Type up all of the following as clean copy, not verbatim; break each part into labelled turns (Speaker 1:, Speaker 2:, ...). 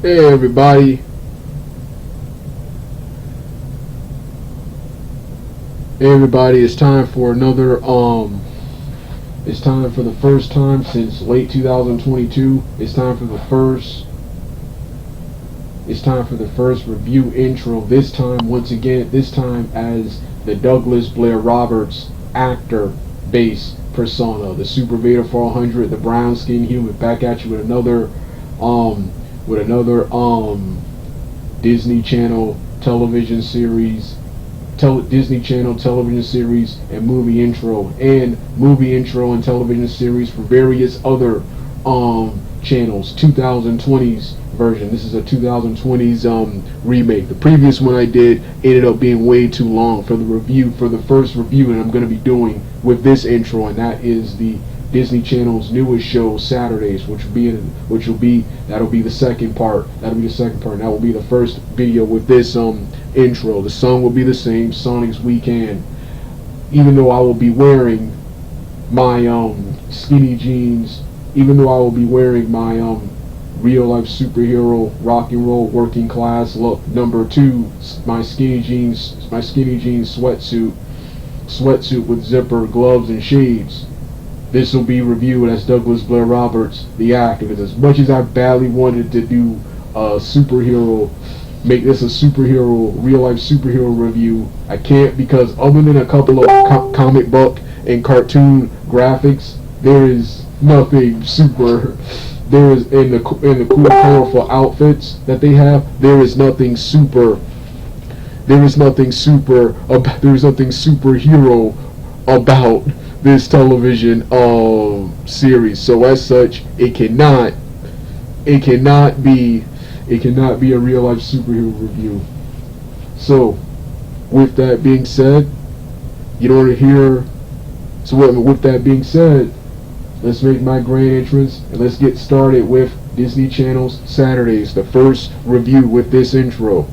Speaker 1: Hey everybody. Hey everybody, it's time for another it's time for the first time since late 2022. It's time for the first review intro. This time as the Douglas Blair Roberts actor base persona, the Super Beta 400, the brown skin human, back at you with another Disney Channel television series Disney Channel television series and movie intro and television series for various other channels. 2020s version. This is a 2020s remake. The previous one I did ended up being way too long for the first review that I'm going to be doing with this intro, and that is the Disney Channel's newest show, Saturdays, that'll be the second part. And that will be the first video with this intro. The song will be the same, Sonic's Weekend. Even though I will be wearing my skinny jeans, real life superhero rock and roll working class look number 2, my skinny jeans sweatsuit with zipper, gloves, and shades. This will be reviewed as Douglas Blair Roberts, the actor. Because as much as I badly wanted to do make this a real life superhero review, I can't, because other than a couple of comic book and cartoon graphics, there is nothing super. There is in the cool, colorful outfits that they have. There is nothing superhero about this television series. So as such, it cannot be a real life superhero review. So with that being said, let's make my grand entrance and let's get started with Disney Channel's Saturdays, the first review with this intro.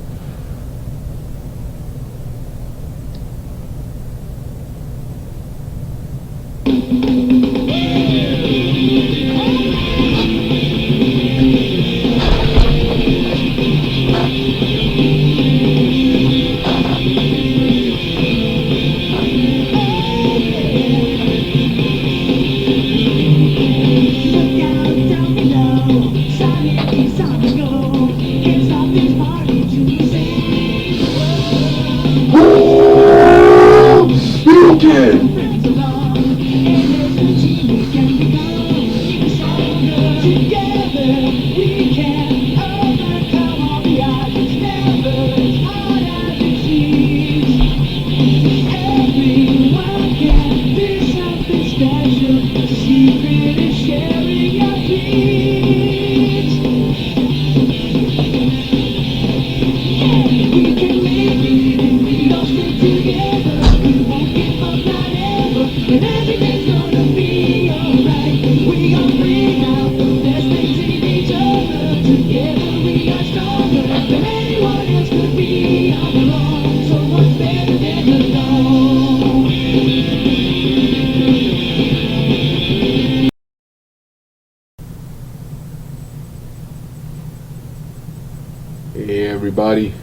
Speaker 1: Hey everybody,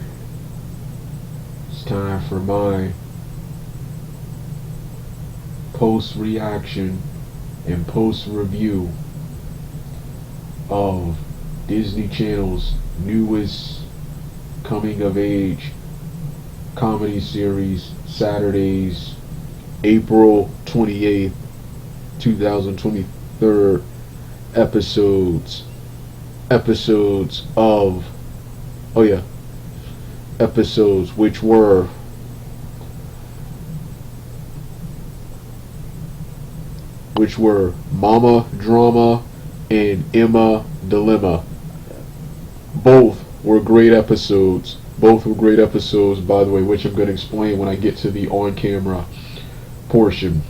Speaker 1: it's time for my post-reaction and post-review of Disney Channel's newest coming-of-age comedy series, Saturdays, April 28th, 2023, episodes which were Mama Drama and Emma Dilemma. Both were great episodes, by the way, which I'm going to explain when I get to the on-camera portion.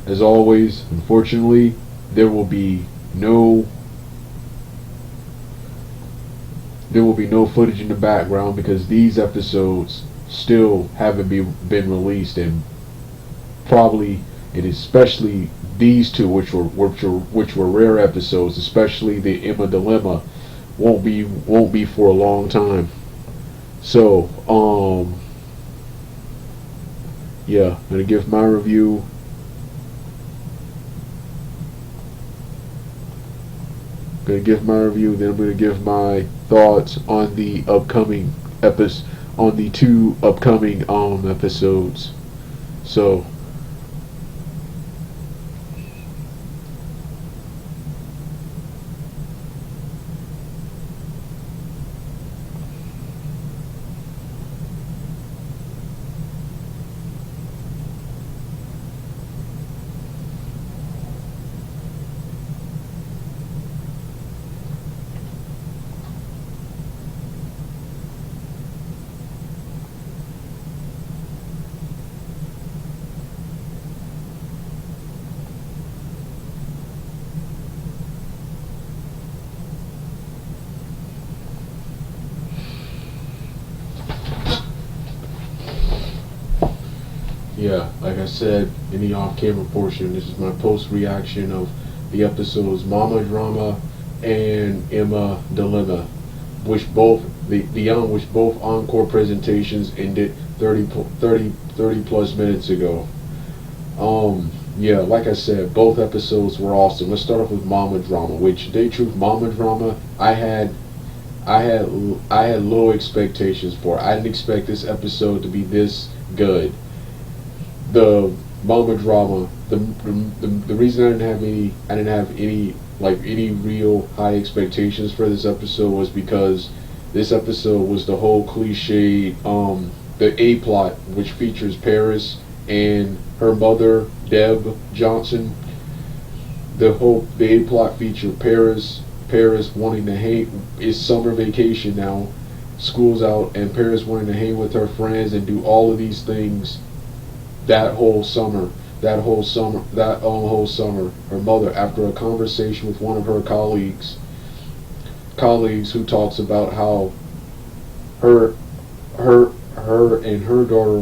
Speaker 1: As always, unfortunately, there will be no footage in the background because these episodes still haven't been released, and especially these two, which were rare episodes, especially the Emma Dilemma, won't be for a long time. So yeah, I'm gonna give my review. Gonna give my review, then I'm gonna give my thoughts on the upcoming episode, on the two upcoming episodes. So yeah, like I said in the off-camera portion, this is my post-reaction of the episodes Mama Drama and Emma Dilemma, which both which both encore presentations ended 30 plus minutes ago. Yeah, like I said, both episodes were awesome. Let's start off with Mama Drama, which Day Truth Mama Drama, I had low expectations for. I didn't expect this episode to be this good. The Mama Drama, the reason I didn't have any like any real high expectations for this episode was because this episode was the whole cliche, the A plot, which features Paris and her mother Deb Johnson. The A plot featured Paris wanting to hang. It's summer vacation now, school's out, and Paris wanting to hang with her friends and do all of these things that whole summer. That whole summer, her mother, after a conversation with one of her colleagues who talks about how her and her daughter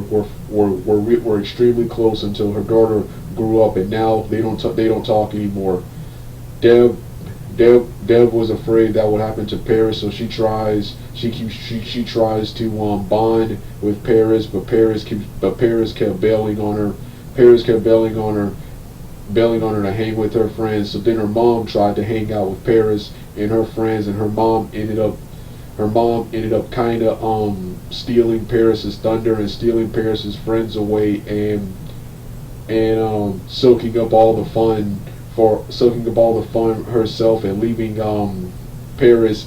Speaker 1: were extremely close until her daughter grew up, and now they don't talk anymore. Deb Deb was afraid that would happen to Paris, so she tries to bond with Paris, but Paris kept bailing on her. Paris kept bailing on her to hang with her friends. So then her mom tried to hang out with Paris and her friends, and her mom ended up kind of stealing Paris's thunder and stealing Paris's friends away, and soaking up all the fun herself, and leaving Paris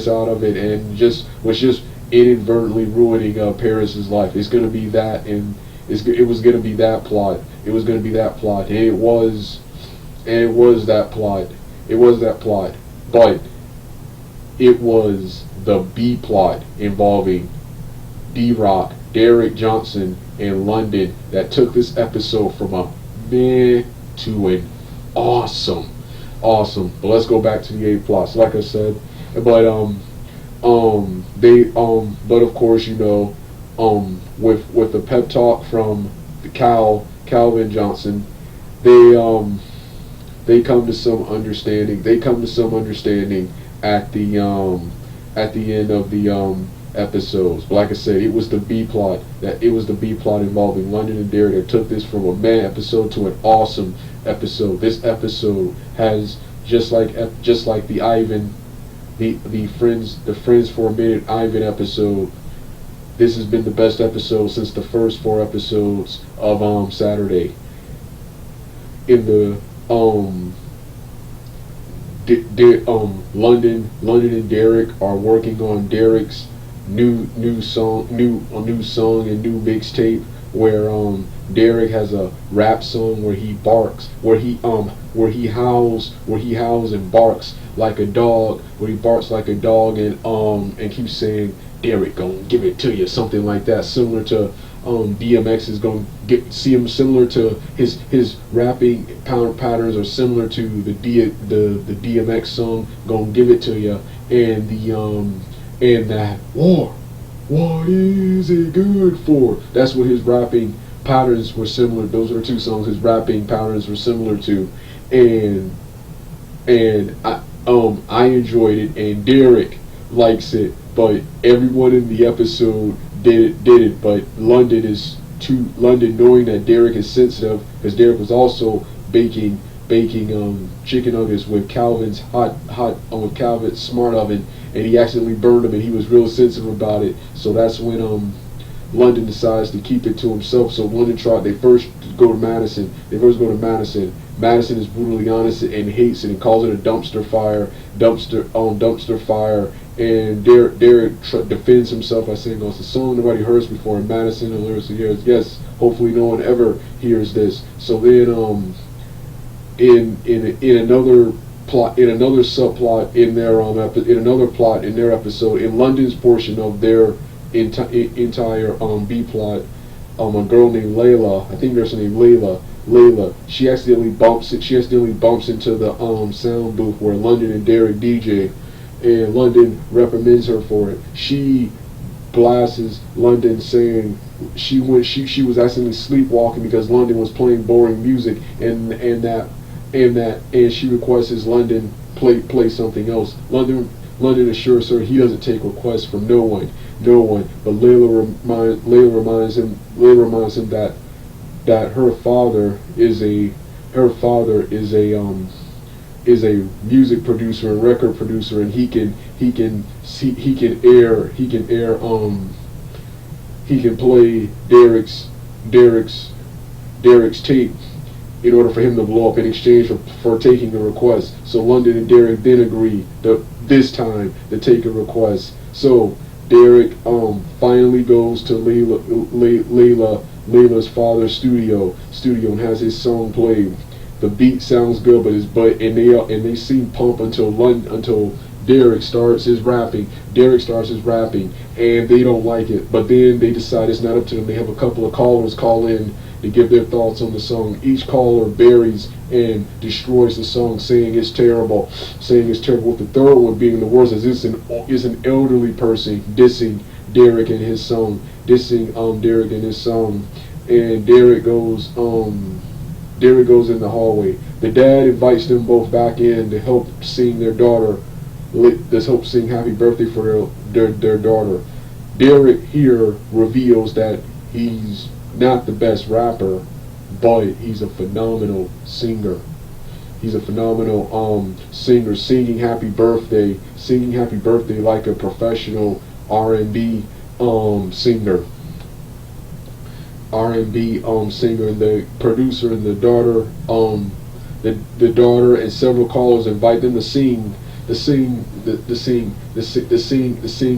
Speaker 1: out of it, and was just inadvertently ruining Paris's life. It's gonna be that, and it was gonna be that plot. It was gonna be that plot, and it was that plot. It was that plot, but it was the B plot involving D-Rock, Derek Johnson, and London that took this episode from a meh to an awesome. But let's go back to the A plots. Like I said, but but of course, with the pep talk from the Calvin Johnson, they come to some understanding. They come to some understanding at the end of the episodes. But like I said, it was the B plot involving London and Derek that took this from a meh episode to an awesome episode. This episode has just like the Ivan, the friends for a minute Ivan episode. This has been the best episode since the first 4 episodes of Saturday. In the London and Derek are working on Derek's new song and new mixtape, where Derek has a rap song where he barks, where he howls and barks like a dog, and keeps saying, Derek gon' give it to you, something like that, similar to DMX is going to see him, similar to his rapping patterns are similar to the DMX song "Gonna Give It to You," and that what is it good for? That's what his rapping patterns were similar. Those are the 2 songs his rapping patterns were similar to, and I enjoyed it, and Derek likes it, but everyone in the episode did it. But London, knowing that Derek is sensitive, because Derek was also baking chicken nuggets with Calvin's with Calvin's smart oven, and he accidentally burned them, and he was real sensitive about it. So that's when London decides to keep it to himself. So London they first go to Madison. Madison is brutally honest and hates it and calls it a dumpster fire. And Derek defends himself by saying, "Oh, it's a song nobody heard before." And Madison hilariously hears, "Yes, hopefully no one ever hears this." So then, in another plot, in another subplot in their in another plot in their episode, in London's portion of their entire B plot, a girl named Layla, I think there's her name Layla, she accidentally bumps into the sound booth where London and Derek DJ, and London reprimands her for it. She blasts London, saying she was accidentally sleepwalking because London was playing boring music, and she requests London play something else. London assures her he doesn't take requests from no one. But Layla reminds him that her father is a music producer and record producer, and he can play Derek's tape in order for him to blow up in exchange for taking a request. So London and Derek then agree this time to take a request. So Derek finally goes to Layla's father's studio and has his song played. The beat sounds good, and they seem pump until Derek starts his rapping. And they don't like it. But then they decide it's not up to them. They have a couple of callers call in to give their thoughts on the song. Each caller buries and destroys the song, saying it's terrible. With the third one being the worst, as it's an elderly person dissing Derek and his song. And Derek goes in the hallway. The dad invites them both back in to help sing Happy Birthday for their daughter. Derek here reveals that he's not the best rapper, but he's a phenomenal singer. Singing Happy Birthday like a professional R&B singer. And the producer and the daughter and several callers invite them to sing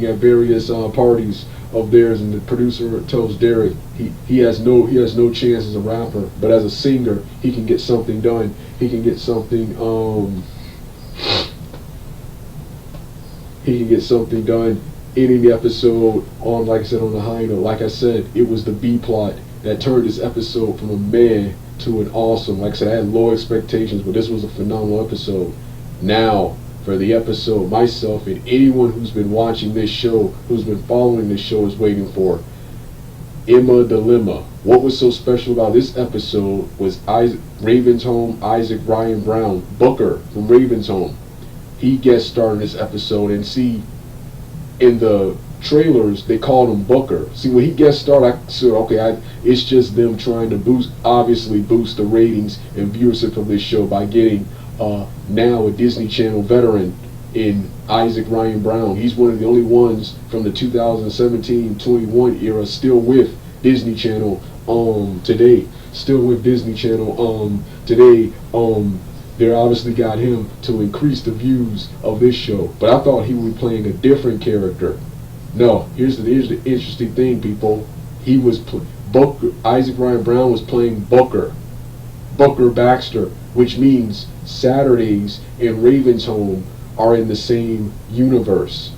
Speaker 1: at various parties of theirs, and the producer tells Derek he has no chance as a rapper, but as a singer he can get something done. Ending the episode on, like I said, on the high note. Like I said, it was the B plot that turned this episode from a meh to an awesome. Like I said, I had low expectations, but this was a phenomenal episode. Now, for the episode myself and anyone who's been watching this show, who's been following this show, is waiting for. Emma Dilemma. What was so special about this episode was Raven's Home Isaac Ryan Brown, Booker from Raven's Home. He guest starred in this episode, and see, in the trailers they called him Booker. See, when he guest starred, it's just them trying to boost the ratings and viewership of this show by getting now a Disney Channel veteran in Isaac Ryan Brown. He's one of the only ones from the 2017-21 era still with Disney Channel today. They obviously got him to increase the views of this show. But I thought he would be playing a different character. No, here's the interesting thing, people. Isaac Ryan Brown was playing Booker Baxter, which means Saturdays and Raven's Home are in the same universe.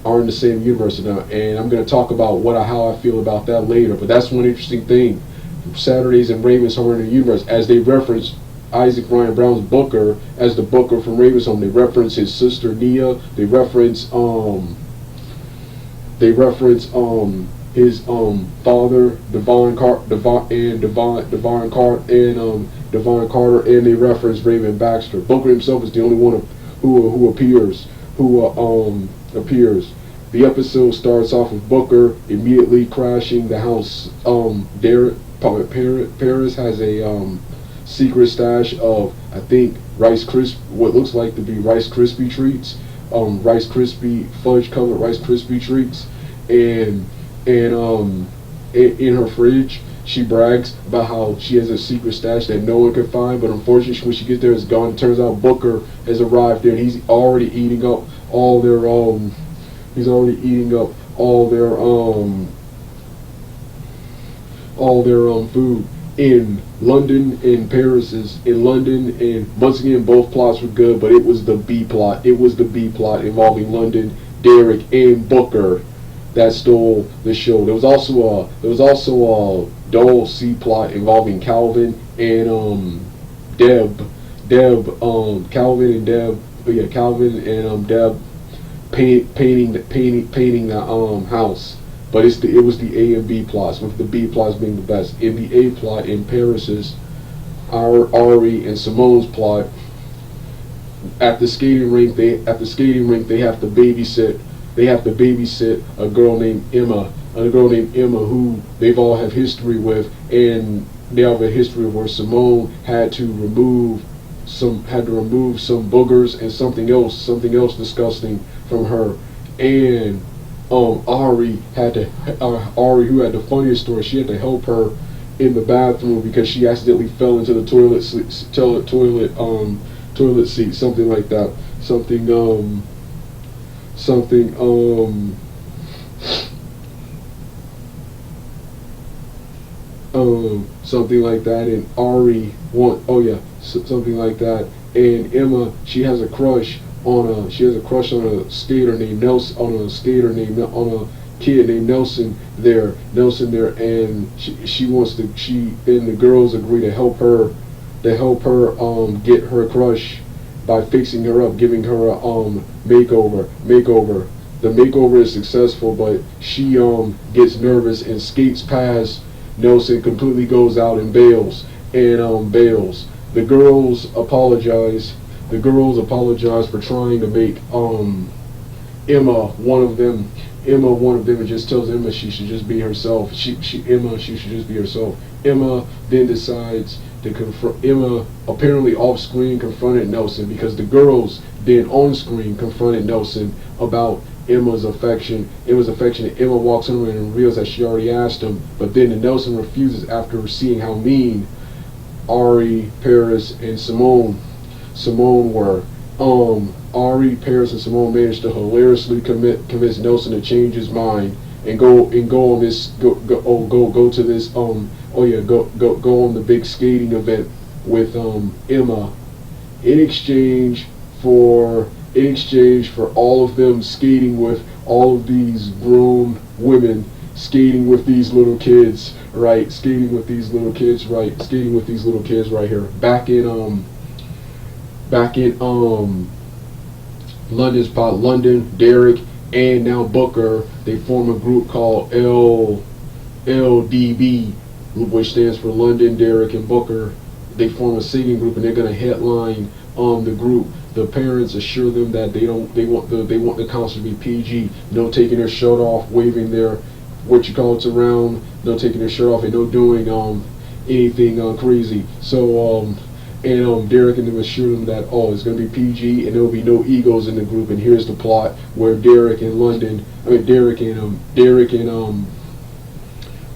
Speaker 1: And I'm going to talk about how I feel about that later. But that's one interesting thing. Saturdays and Raven's Home are in the universe, as they reference Isaac Ryan Brown's Booker as the Booker from Raven's Home. They reference his sister Nia. They reference his father, Devon Carter, and they reference Raven Baxter. Booker himself is the only one who appears. The episode starts off with Booker immediately crashing the house. Paris has a secret stash of, I think, what looks like to be Rice Krispie treats, Rice Krispie fudge covered Rice Krispie treats, and in her fridge. She brags about how she has a secret stash that no one can find, but unfortunately when she gets there it's gone. It turns out Booker has arrived there and he's already eating up all their food. In London, and once again both plots were good, but it was the B plot. It was the B plot involving London, Derek, and Booker that stole the show. There was also a dull C plot involving Calvin and Deb. Calvin and Deb painting the house. But it was the A and B plots, with the B plots being the best. In the A plot, in Paris's, Ari and Simone's plot, at the skating rink they have to babysit. They have to babysit a girl named Emma, who they've all have history with, and they have a history where Simone had to remove some boogers and something else disgusting from her, and Ari, who had the funniest story, she had to help her in the bathroom because she accidentally fell into the toilet seat, something like that, something like that, and something like that, and Emma, she has a crush on a skater named Nelson, on a kid named Nelson there, and the girls agree to help her get her crush by fixing her up, giving her a makeover. The makeover is successful, but she gets nervous and skates past Nelson, completely goes out and bails. The girls apologize for trying to make Emma one of them, and just tells Emma she should just be herself. She should just be herself. Emma then decides to confront Emma. Apparently off screen confronted Nelson, because the girls then on screen confronted Nelson about Emma's affection. Emma walks over and reveals that she already asked him, but then Nelson refuses after seeing how mean Ari, Paris, and Simone were. Ari, Paris, and Simone managed to hilariously convince Nelson to change his mind and go on this go on the big skating event with Emma in exchange for all of them skating with all of these grown women, skating with these little kids right here. Back in London's pot, London, Derek, and now Booker, they form a group called LDB, which stands for London, Derek, and Booker. They form a singing group, and they're going to headline the group. The parents assure them that they want the concert to be PG. No taking their shirt off, waving their around. No taking their shirt off, and no doing anything crazy. So Derek and them assure them that it's going to be PG and there will be no egos in the group. And here's the plot where Derek and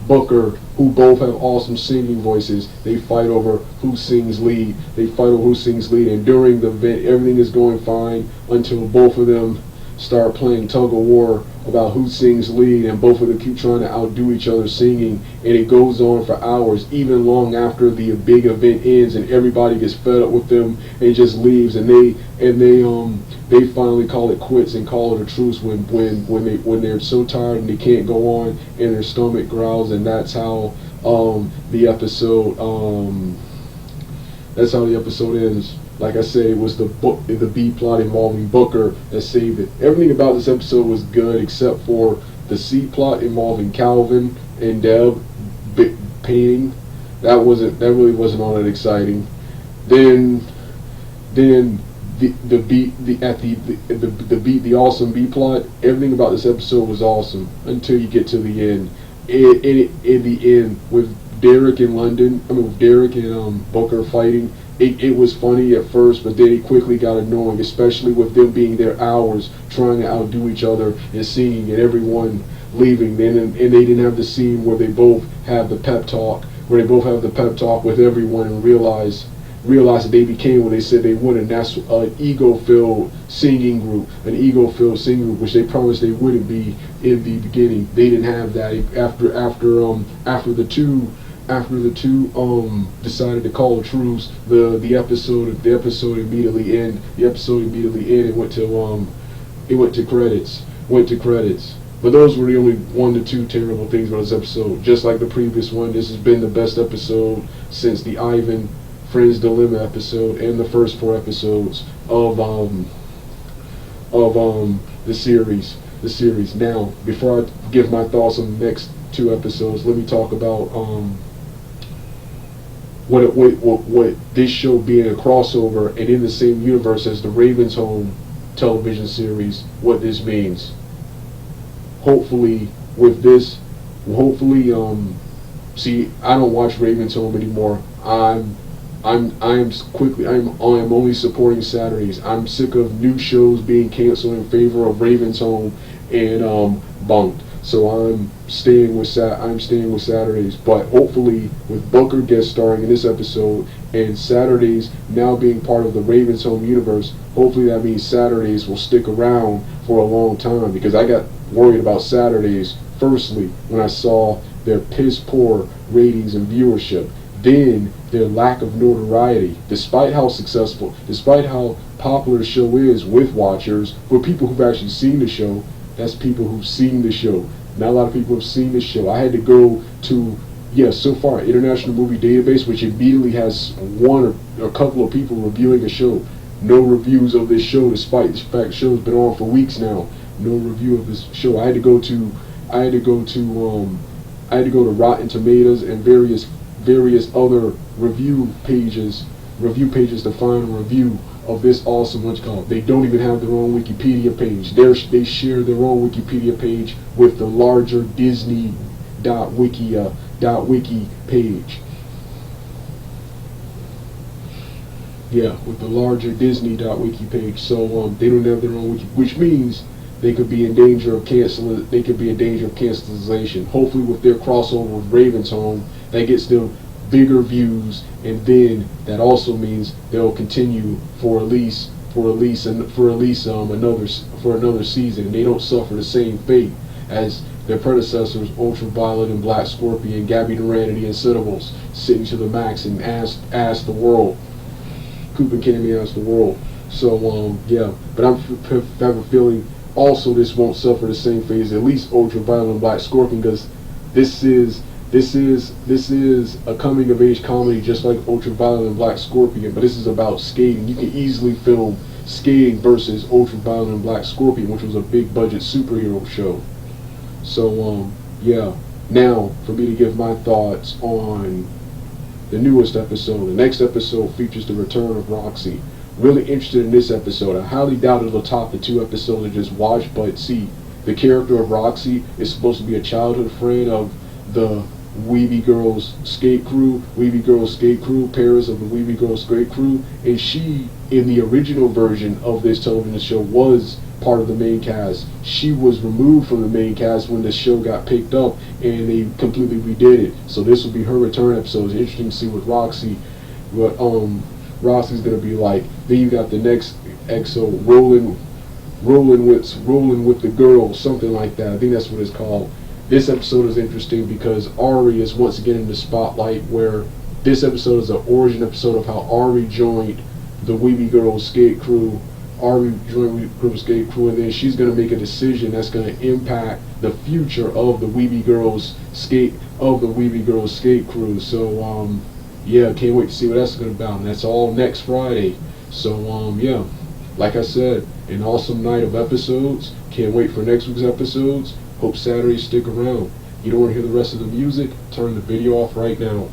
Speaker 1: Booker, who both have awesome singing voices, they fight over who sings lead. And during the event, everything is going fine until both of them start playing tug of war about who sings lead, and both of them keep trying to outdo each other singing, and it goes on for hours, even long after the big event ends, and everybody gets fed up with them and just leaves, and they finally call it quits and call it a truce when they're so tired and they can't go on and their stomach growls. And that's how the episode That's how the episode ends. Like I said, it was the B plot involving Booker that saved it. Everything about this episode was good except for the C plot involving Calvin and Deb painting. That really wasn't all that exciting. Then the beat the awesome B plot. Everything about this episode was awesome until you get to the end. In the end, with Derek and London, with Derek and Booker fighting, it was funny at first, but then it quickly got annoying, especially with them being there hours trying to outdo each other and singing, and everyone leaving. And they didn't have the scene where they both have the pep talk, with everyone and realize that they became what they said they would, and that's an ego-filled singing group, which they promised they wouldn't be in the beginning. They didn't have that. After the two decided to call a truce, the episode immediately ended. And went to credits. But those were the only 1 to 2 terrible things about this episode. Just like the previous one, this has been the best episode since the Ivan Friends Dilemma episode and the first 4 episodes of the series. Now, before I give my thoughts on the next 2 episodes, let me talk about what this show being a crossover and in the same universe as the Ravens Home television series, what this means. Hopefully, with this, see, I don't watch Ravens Home anymore. I'm only supporting Saturdays. I'm sick of new shows being canceled in favor of Ravens Home and bunked. So I'm staying with Saturdays. But hopefully, with Booker guest starring in this episode and Saturdays now being part of the Ravens Home universe, hopefully that means Saturdays will stick around for a long time, because I got worried about Saturdays firstly when I saw their piss poor ratings and viewership. Then their lack of notoriety, despite how popular the show is with watchers, for people who've actually seen the show. That's people who've seen the show. Not a lot of people have seen the show. I had to go to, so far, International Movie Database, which immediately has one or a couple of people reviewing a show. No reviews of this show, despite the fact the show's been on for weeks now. No review of this show. I had to go to Rotten Tomatoes and various other review pages to find a review of this awesome, what's called. They don't even have their own Wikipedia page. They share their own Wikipedia page with the larger Disney.wiki page. Yeah, with the larger Disney.wiki page. So they don't have their own wiki, which means they could be in danger of cancellation. Hopefully, with their crossover with Ravens Home, that gets them bigger views, and then that also means they'll continue for at least another season, and they don't suffer the same fate as their predecessors, Ultraviolet and Black Scorpion, Gabby Durante and Citadels, sitting to the max and asked the world. Coop and Cammy asked the world. So but I have a feeling also this won't suffer the same fate as at least Ultraviolet and Black Scorpion, because this is a coming of age comedy just like Ultraviolet and Black Scorpion, but this is about skating. You can easily film skating versus Ultraviolet and Black Scorpion, which was a big budget superhero show. So now for me to give my thoughts on the newest episode. The next episode features the return of Roxy. Really interested in this episode. I highly doubt it'll top the 2 episodes I just watched, but see, the character of Roxy is supposed to be a childhood friend of the Weeby Girls skate crew, Paris of the Weeby Girls skate crew, and she, in the original version of this television show, was part of the main cast. She was removed from the main cast when the show got picked up, and they completely redid it. So this will be her return episode. It's interesting to see what Roxy's gonna be like. Then you got the next EXO, rolling with the girls, something like that. I think that's what it's called. This episode is interesting because Ari is once again in the spotlight, where this episode is an origin episode of how Ari joined the Weeby Girls skate crew. And then she's going to make a decision that's going to impact the future of the Weeby Girls skate crew. So yeah, can't wait to see what that's gonna about. And that's all next Friday. So yeah, like I said, an awesome night of episodes. Can't wait for next week's episodes. Hope Saturday stick around. You don't want to hear the rest of the music? Turn the video off right now.